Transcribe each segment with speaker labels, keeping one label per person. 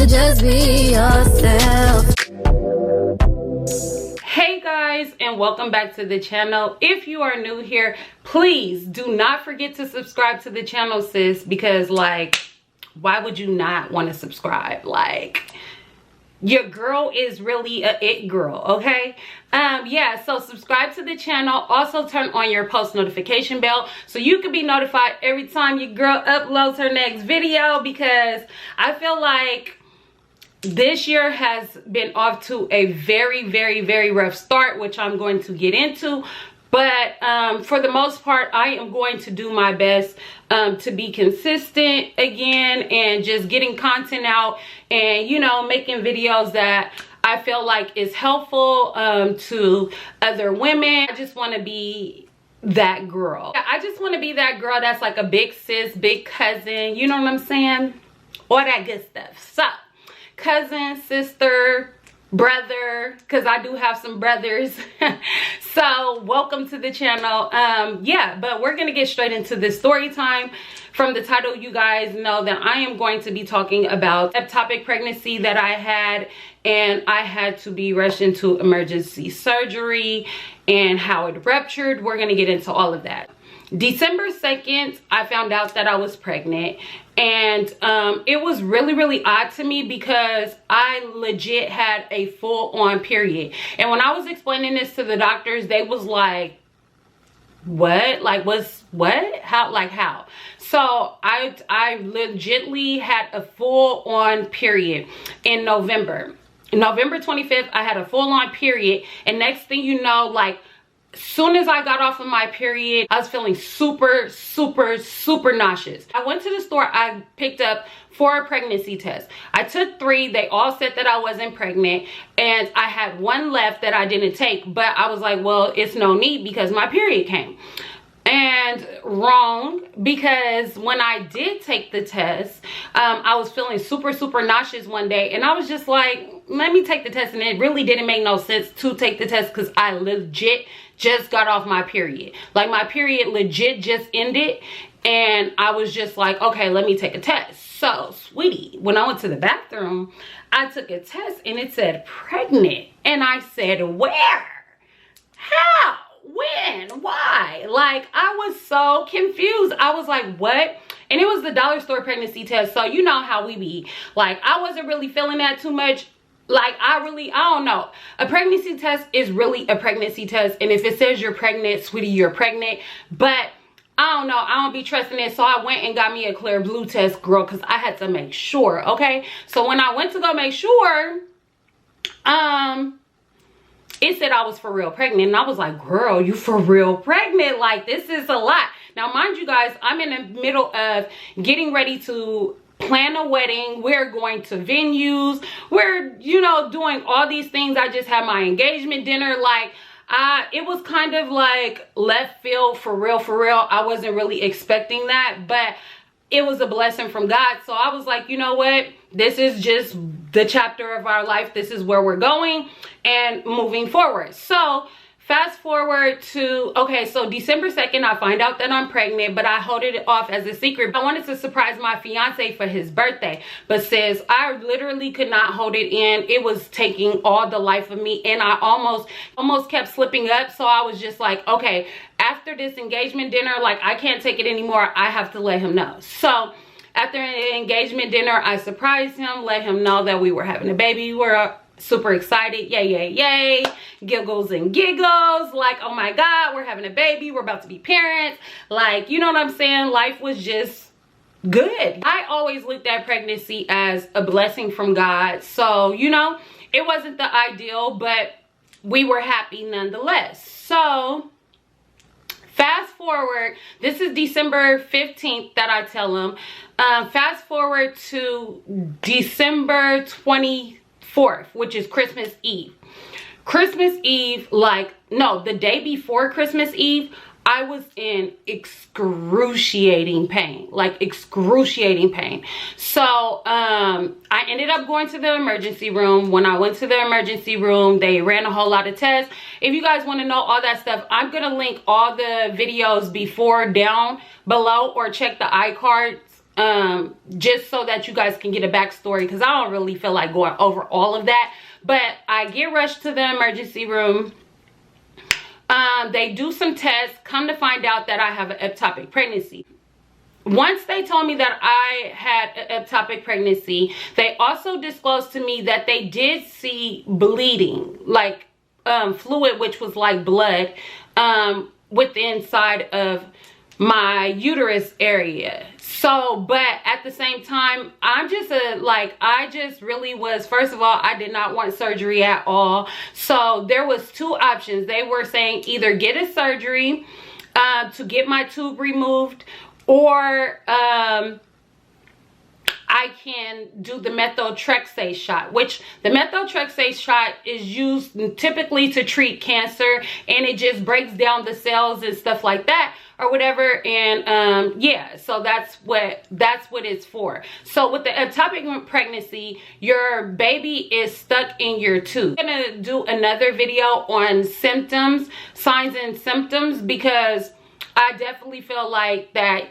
Speaker 1: just be yourself.
Speaker 2: Hey guys, and welcome back to the channel. If you are new here, please do not forget to subscribe to the channel, sis, because like, why would you not want to subscribe? Like, your girl is really a it girl, okay? Yeah, so subscribe to the channel. Also turn on your post notification bell so you can be notified every time your girl uploads her next video, because I feel like this year has been off to a very rough start, which I'm going to get into. But for the most part, I am going to do my best to be consistent again and just getting content out and, you know, making videos that I feel like is helpful to other women. I just want to be that girl. I just want to be that girl that's like a big sis, big cousin, you know what I'm saying? All that good stuff. So, cousin, sister, brother, because I do have some brothers. So welcome to the channel. Yeah, but we're gonna get straight into this story time. From the title, you guys know that I am going to be talking about ectopic pregnancy that I had, and I had to be rushed into emergency surgery and how it ruptured. We're gonna get into all of that. December 2nd, I found out that I was pregnant, and it was really odd to me because I legit had a full-on period. And when I was explaining this to the doctors, they was like, what? Like, what? How? Like, how? So I legitly had a full-on period in November 25th. I had a full-on period, and next thing you know, like, soon as I got off of my period, I was feeling super nauseous. I went to the store. I picked up 4 pregnancy tests. I took 3. They all said that I wasn't pregnant, and I had 1 left that I didn't take, but I was like, well, it's no need because my period came. And wrong, because when I did take the test, I was feeling super nauseous one day, and I was just like, let me take the test. And it really didn't make no sense to take the test because I legit just got off my period. Like, my period legit just ended, and I was just like, okay, let me take a test. So, sweetie, when I went to the bathroom, I took a test and it said pregnant, and I said, where? How? When? Why? Like, I was so confused. I was like, what? And it was the dollar store pregnancy test, so you know how we be. Like, I wasn't really feeling that too much. Like, I don't know. A pregnancy test is really a pregnancy test, and if it says you're pregnant, sweetie, you're pregnant. But I don't know, I don't be trusting it, so I went and got me a clear blue test, girl, because I had to make sure, okay? So when I went to go make sure, it said I was for real pregnant, and I was like, girl, you for real pregnant? Like, this is a lot. Now, mind you guys, I'm in the middle of getting ready to plan a wedding. We're going to venues. We're, you know, doing all these things. I just had my engagement dinner. Like, it was kind of like left field, for real. I wasn't really expecting that, but it was a blessing from God. So I was like, you know what? This is just the chapter of our life. This is where we're going and moving forward. So fast forward to, okay, so December 2nd, I find out that I'm pregnant, but I hold it off as a secret. I wanted to surprise my fiance for his birthday, but sis, I literally could not hold it in. It was taking all the life of me, and I almost kept slipping up. So I was just like, okay, after this engagement dinner, like, I can't take it anymore. I have to let him know. So after an engagement dinner, I surprised him, let him know that we were having a baby. We were super excited. Yay. Giggles and giggles. Like, oh my God, we're having a baby. We're about to be parents. Like, you know what I'm saying? Life was just good. I always looked at pregnancy as a blessing from God. So, you know, it wasn't the ideal, but we were happy nonetheless. So fast forward, this is December 15th that I tell him. Fast forward to December 24th, which is Christmas Eve. Christmas Eve, like, no, the day before Christmas Eve, I was in excruciating pain, like excruciating pain. So I ended up going to the emergency room. When I went to the emergency room, they ran a whole lot of tests. If you guys want to know all that stuff, I'm going to link all the videos before down below, or check the iCards just so that you guys can get a backstory, because I don't really feel like going over all of that. But I get rushed to the emergency room. They do some tests, come to find out that I have an ectopic pregnancy. Once they told me that I had an ectopic pregnancy, they also disclosed to me that they did see bleeding, like fluid, which was like blood, with the inside of my uterus area. So, but at the same time, I'm just I just really was, first of all, I did not want surgery at all. So there was two options. They were saying either get a surgery to get my tube removed, or I can do the methotrexate shot, which the methotrexate shot is used typically to treat cancer, and it just breaks down the cells and stuff like that or whatever. And yeah, so that's what it's for. So with the ectopic pregnancy, your baby is stuck in your tube. I'm gonna do another video on symptoms, signs and symptoms, because I definitely feel like that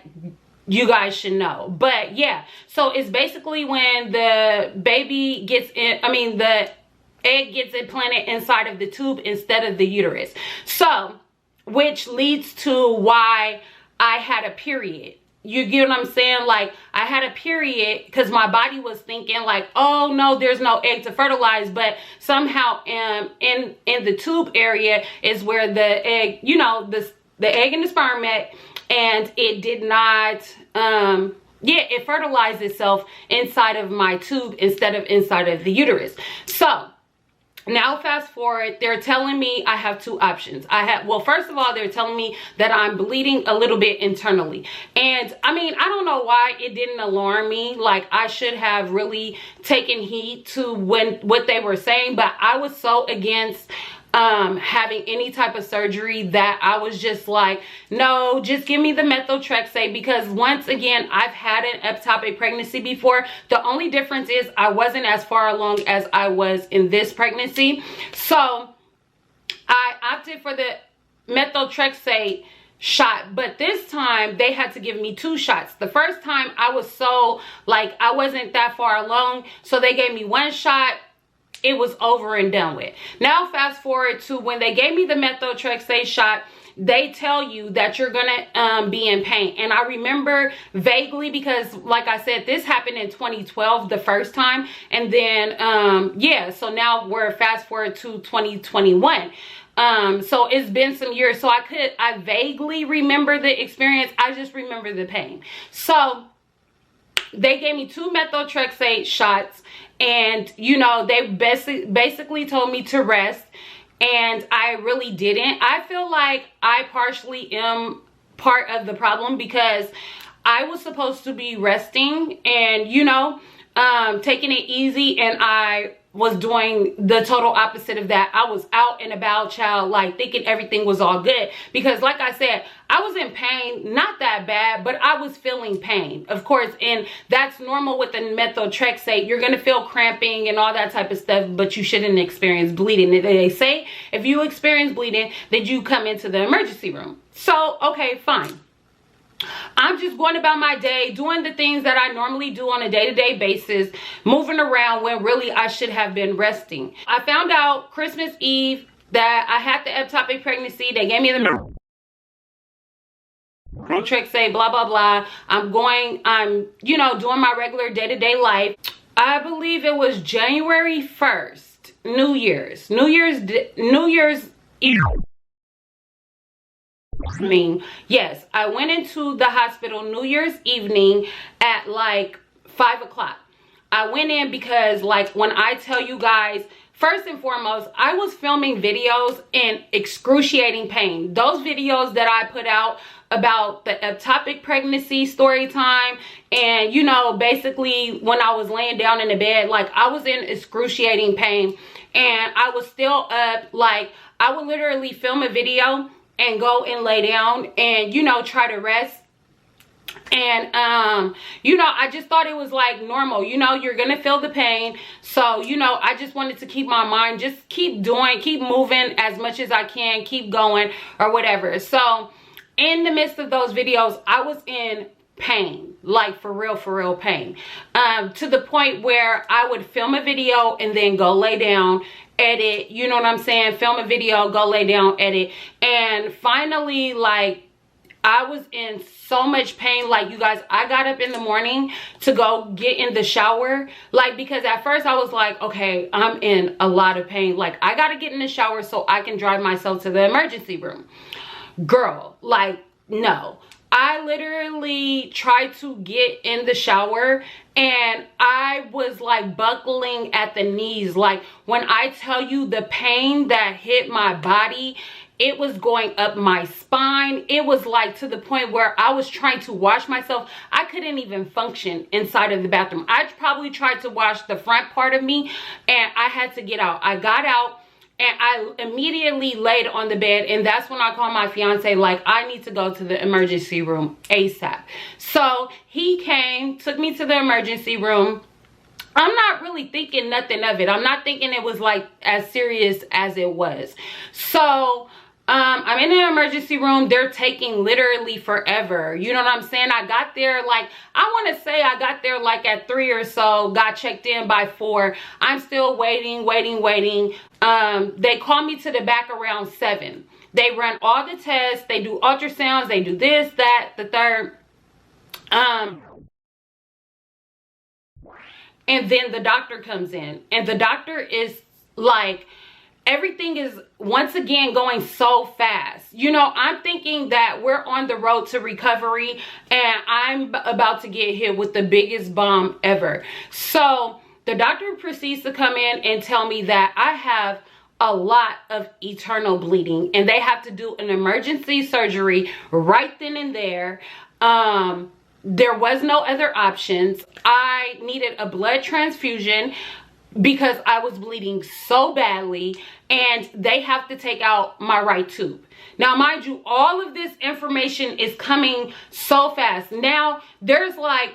Speaker 2: you guys should know. But yeah, so it's basically when the baby gets in, the egg gets implanted inside of the tube instead of the uterus. So, which leads to why I had a period. You get what I'm saying? Like, I had a period because my body was thinking like, oh no, there's no egg to fertilize, but somehow in the tube area is where the egg, the egg and the sperm met, and it did not, it fertilized itself inside of my tube instead of inside of the uterus. So now fast forward, they're telling me I have two options. Well, first of all, they're telling me that I'm bleeding a little bit internally. And I don't know why it didn't alarm me. Like, I should have really taken heed to what they were saying, but I was so against having any type of surgery that I was just like, no, just give me the methotrexate, because once again, I've had an ectopic pregnancy before. The only difference is I wasn't as far along as I was in this pregnancy. So I opted for the methotrexate shot, but this time they had to give me two shots. The first time I was so like, I wasn't that far along, so they gave me one shot. It was over and done with. Now fast forward to when they gave me the methotrexate shot, they tell you that you're gonna be in pain. And I remember vaguely, because like I said, this happened in 2012 the first time, and then yeah, so now we're fast forward to 2021. So it's been some years, so I vaguely remember the experience. I just remember the pain. So they gave me two methotrexate shots, and they basically told me to rest, and I really didn't. I feel like I partially am part of the problem, because I was supposed to be resting and taking it easy, and I was doing the total opposite of that. I was out and about, child, like thinking everything was all good, because like I said, I was in pain, not that bad, but I was feeling pain, of course, and that's normal with the methotrexate. You're gonna feel cramping and all that type of stuff, but you shouldn't experience bleeding. They say if you experience bleeding, then you come into the emergency room. So okay, fine. I'm just going about my day, doing the things that I normally do on a day-to-day basis, moving around when really I should have been resting. I found out Christmas Eve that I had the ectopic pregnancy. They gave me the methotrexate, blah, blah, blah. I'm doing my regular day-to-day life. I believe it was January 1st, New Year's Eve. Yes, I went into the hospital New Year's evening at like 5 o'clock. I went in because, like, when I tell you guys, first and foremost, I was filming videos in excruciating pain. Those videos that I put out about the ectopic pregnancy story time, and basically when I was laying down in the bed, like, I was in excruciating pain, and I was still up. Like, I would literally film a video and go and lay down and try to rest, and I just thought it was like normal. You're gonna feel the pain, so I just wanted to keep my mind, just keep moving as much as I can, keep going or whatever. So in the midst of those videos, I was in pain, like for real pain, to the point where I would film a video and then go lay down, edit, you know what I'm saying, film a video, go lay down, edit, and finally, like, I was in so much pain. Like, you guys, I got up in the morning to go get in the shower, like, because at first I was like, okay, I'm in a lot of pain, like, I gotta get in the shower so I can drive myself to the emergency room. Girl, like, no. I literally tried to get in the shower and I was like buckling at the knees. Like, when I tell you the pain that hit my body, it was going up my spine. It was like to the point where I was trying to wash myself. I couldn't even function inside of the bathroom. I probably tried to wash the front part of me and I had to get out. I got out and I immediately laid on the bed, and that's when I called my fiance, like, I need to go to the emergency room ASAP. So he came, took me to the emergency room. I'm not really thinking nothing of it. I'm not thinking it was like as serious as it was. So I'm in the emergency room. They're taking literally forever. You know what I'm saying? I got there, like, I want to say I got there like at 3 or so, got checked in by 4. I'm still waiting. They call me to the back around 7. They run all the tests. They do ultrasounds. They do this, that, the third. And then the doctor comes in, and the doctor is like, everything is once again going so fast. You know, I'm thinking that we're on the road to recovery and I'm about to get hit with the biggest bomb ever. So the doctor proceeds to come in and tell me that I have a lot of internal bleeding and they have to do an emergency surgery right then and there. There was no other options. I needed a blood transfusion because I was bleeding so badly, and they have to take out my right tube. Now, mind you, all of this information is coming so fast. Now, there's like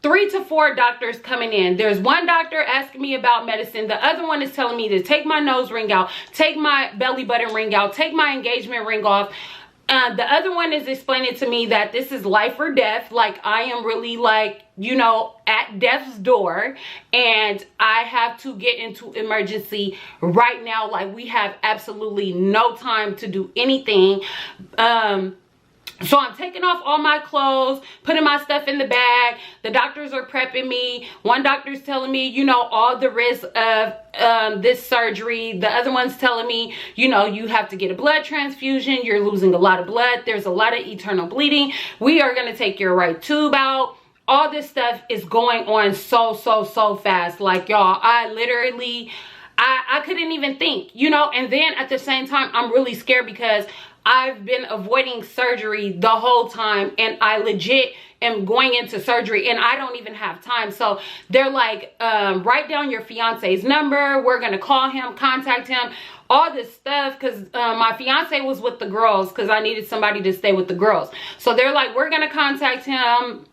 Speaker 2: 3 to 4 doctors coming in. There's one doctor asking me about medicine. The other one is telling me to take my nose ring out, take my belly button ring out, take my engagement ring off. The other one is explaining to me that this is life or death. Like, I am really, like, you know, at death's door and I have to get into emergency right now. Like, we have absolutely no time to do anything. So I'm taking off all my clothes, putting my stuff in the bag. The doctors are prepping me. One doctor's telling me, you know, all the risks of this surgery. The other one's telling me, you know, you have to get a blood transfusion. You're losing a lot of blood. There's a lot of internal bleeding. We are going to take your right tube out. All this stuff is going on so fast. Like, y'all, I literally, I couldn't even think, you know. And then at the same time, I'm really scared because I've been avoiding surgery the whole time and I legit am going into surgery and I don't even have time. So they're like, write down your fiance's number. We're going to call him, contact him, all this stuff. Because my fiance was with the girls because I needed somebody to stay with the girls. So they're like, we're going to contact him.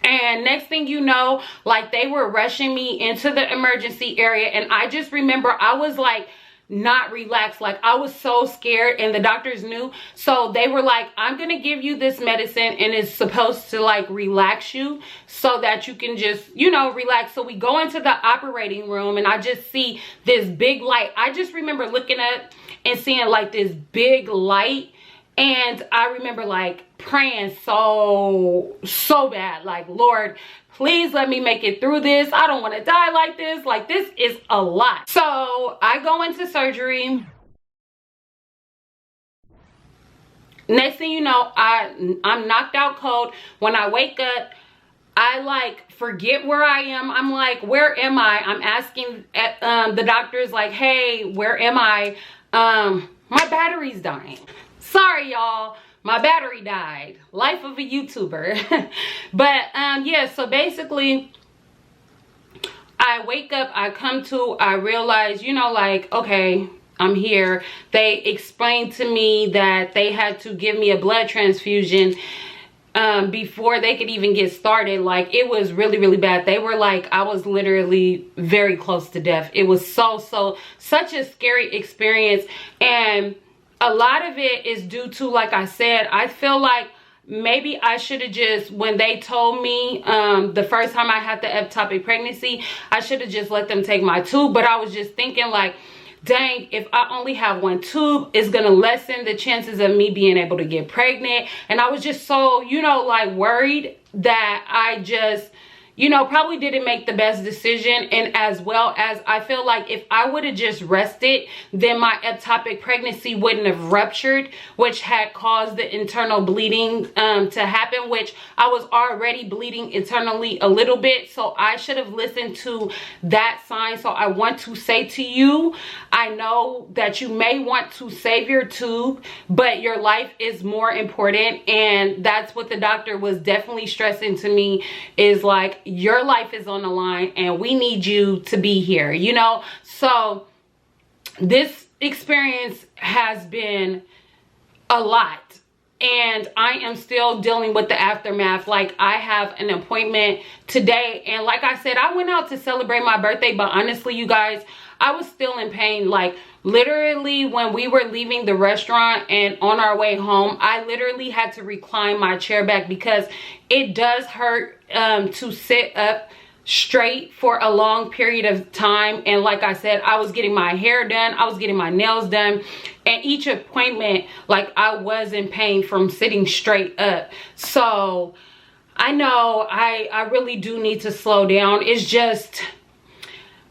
Speaker 2: And next thing you know, like, they were rushing me into the emergency area. And I just remember I was like, not relaxed. Like, I was so scared and the doctors knew. So they were like, I'm gonna give you this medicine and it's supposed to like relax you so that you can just, you know, relax. So we go into the operating room and I just see this big light. I just remember looking up and seeing like this big light, and I remember like praying so bad, like, Lord, please let me make it through this. I don't want to die like this. Like, this is a lot. So I go into surgery. Next thing you know, I'm knocked out cold. When I wake up, I like forget where I am. I'm like, where am I? I'm asking the doctors like, hey, where am I? My battery's dying. Sorry, y'all. My battery died. Life of a YouTuber. But yeah, so basically I wake up, I come to, I realize, you know, like, okay, I'm here. They explained to me that they had to give me a blood transfusion before they could even get started. Like, it was really bad. They were like, I was literally very close to death. It was such a scary experience. And a lot of it is due to, like I said, I feel like maybe I should have just, when they told me the first time I had the ectopic pregnancy, I should have just let them take my tube. But I was just thinking like, dang, if I only have one tube, it's gonna lessen the chances of me being able to get pregnant. And I was just so, you know, like worried that I just, you know, probably didn't make the best decision. And as well as I feel like if I would have just rested, then my ectopic pregnancy wouldn't have ruptured, which had caused the internal bleeding to happen, which I was already bleeding internally a little bit. So I should have listened to that sign. So I want to say to you, I know that you may want to save your tube, but your life is more important. And that's what the doctor was definitely stressing to me, is like, your life is on the line and we need you to be here, you know. So this experience has been a lot, and I am still dealing with the aftermath. Like, I have an appointment today, and like I said, I went out to celebrate my birthday, but honestly, you guys, I was still in pain. Like, literally, when we were leaving the restaurant and on our way home, I literally had to recline my chair back because it does hurt to sit up straight for a long period of time. And like I said, I was getting my hair done, I was getting my nails done, and each appointment, like, I was in pain from sitting straight up. So I know I really do need to slow down. It's just,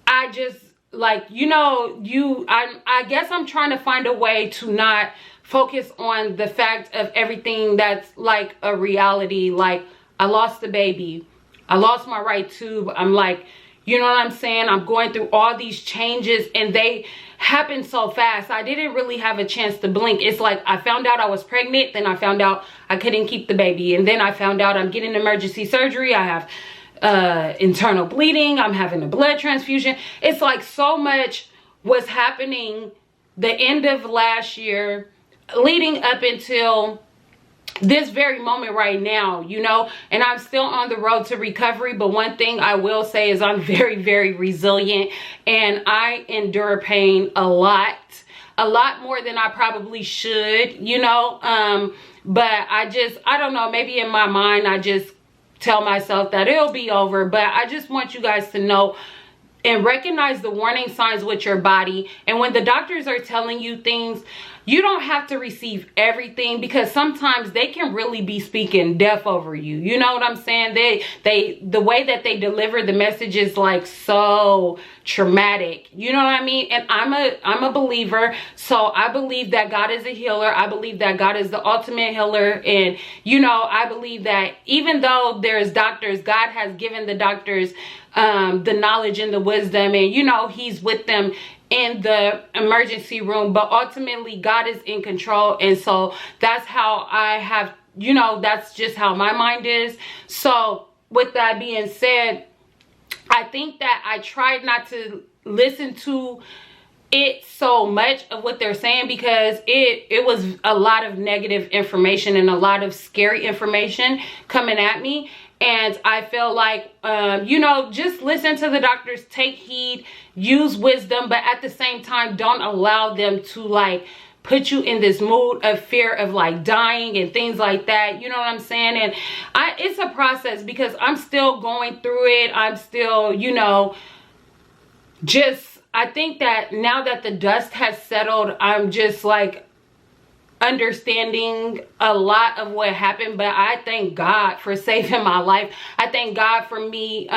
Speaker 2: I just, like, you know, I guess I'm trying to find a way to not focus on the fact of everything that's like a reality. Like, I lost the baby, I lost my right tube. I'm like, you know what I'm saying? I'm going through all these changes and they happen so fast. I didn't really have a chance to blink. It's like, I found out I was pregnant, then I found out I couldn't keep the baby, and then I found out I'm getting emergency surgery. I have internal bleeding, I'm having a blood transfusion. It's like so much was happening the end of last year leading up until this very moment right now, you know. And I'm still on the road to recovery, but one thing I will say is I'm very, very resilient, and I endure pain a lot more than I probably should, you know. But I don't know, maybe in my mind I just tell myself that it'll be over. But I just want you guys to know and recognize the warning signs with your body. And when the doctors are telling you things, you don't have to receive everything, because sometimes they can really be speaking death over you. You know what I'm saying? The way that they deliver the message is like so traumatic. You know what I mean? And I'm a believer. So I believe that God is a healer. I believe that God is the ultimate healer. And, you know, I believe that even though there's doctors, God has given the doctors the knowledge and the wisdom, and, you know, he's with them in the emergency room, but ultimately God is in control. And so that's how I have, you know, that's just how my mind is. So with that being said, I think that I tried not to listen to it so much of what they're saying, because it was a lot of negative information and a lot of scary information coming at me. And I feel like, you know, just listen to the doctors, take heed, use wisdom, but at the same time, don't allow them to like put you in this mood of fear of like dying and things like that. You know what I'm saying? And it's a process, because I'm still going through it. I'm still, you know, I think that now that the dust has settled, I'm just like understanding a lot of what happened. But I thank God for saving my life. I thank God for me,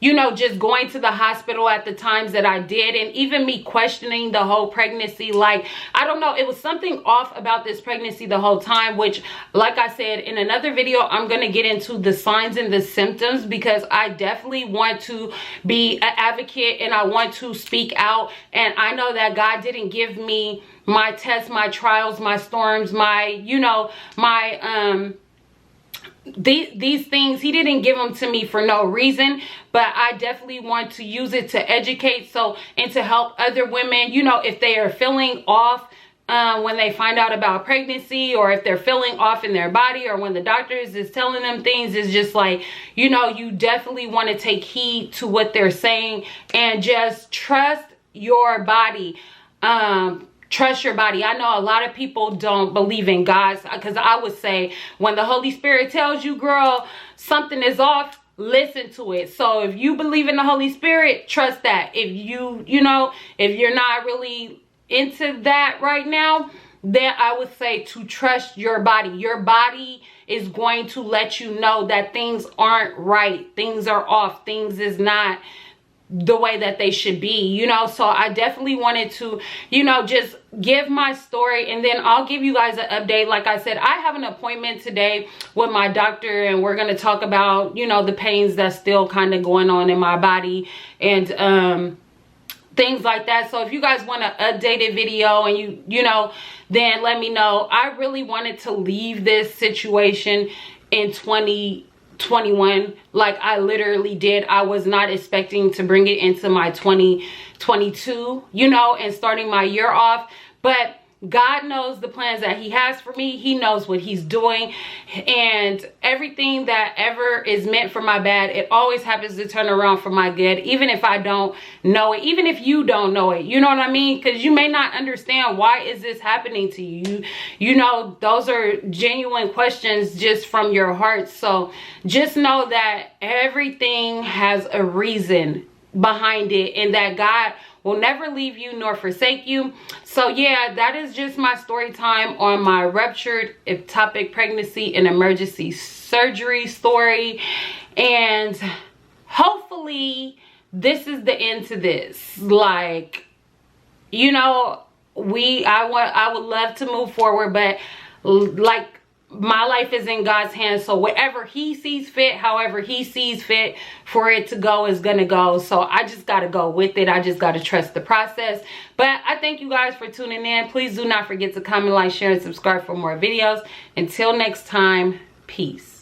Speaker 2: you know, just going to the hospital at the times that I did, and even me questioning the whole pregnancy. Like, I don't know, it was something off about this pregnancy the whole time, which, like I said, in another video, I'm going to get into the signs and the symptoms, because I definitely want to be an advocate and I want to speak out. And I know that God didn't give me my tests, my trials, my storms, my, you know, my, these things, he didn't give them to me for no reason. But I definitely want to use it to educate, so, and to help other women, you know, if they are feeling off when they find out about pregnancy, or if they're feeling off in their body, or when the doctors is telling them things. It's just like, you know, you definitely want to take heed to what they're saying and just trust your body. trust your body. I know a lot of people don't believe in God, because I would say when the Holy Spirit tells you, girl, something is off, listen to it. So if you believe in the Holy Spirit, trust that. If you know, if you're not really into that right now, then I would say to trust your body. Your body is going to let you know that things aren't right, things are off, things is not the way that they should be, you know. So I definitely wanted to, you know, just give my story, and then I'll give you guys an update. Like I said, I have an appointment today with my doctor, and we're going to talk about, you know, the pains that's still kind of going on in my body and things like that. So if you guys want an updated video and you know, then let me know. I really wanted to leave this situation in 2021, like I literally did. I was not expecting to bring it into my 2022, you know, and starting my year off. But God knows the plans that he has for me. He knows what he's doing, and everything that ever is meant for my bad, it always happens to turn around for my good, even if I don't know it, even if you don't know it, you know what I mean? Because you may not understand, why is this happening to you? You know, those are genuine questions just from your heart. So just know that everything has a reason behind it, and that God will never leave you nor forsake you. So yeah, that is just my story time on my ruptured ectopic pregnancy and emergency surgery story. And hopefully this is the end to this. Like, you know, I would love to move forward, but like, my life is in God's hands. So whatever he sees fit, however he sees fit for it to go, is gonna go. So I just gotta go with it. I just gotta trust the process. But I thank you guys for tuning in. Please do not forget to comment, like, share, and subscribe for more videos. Until next time, peace.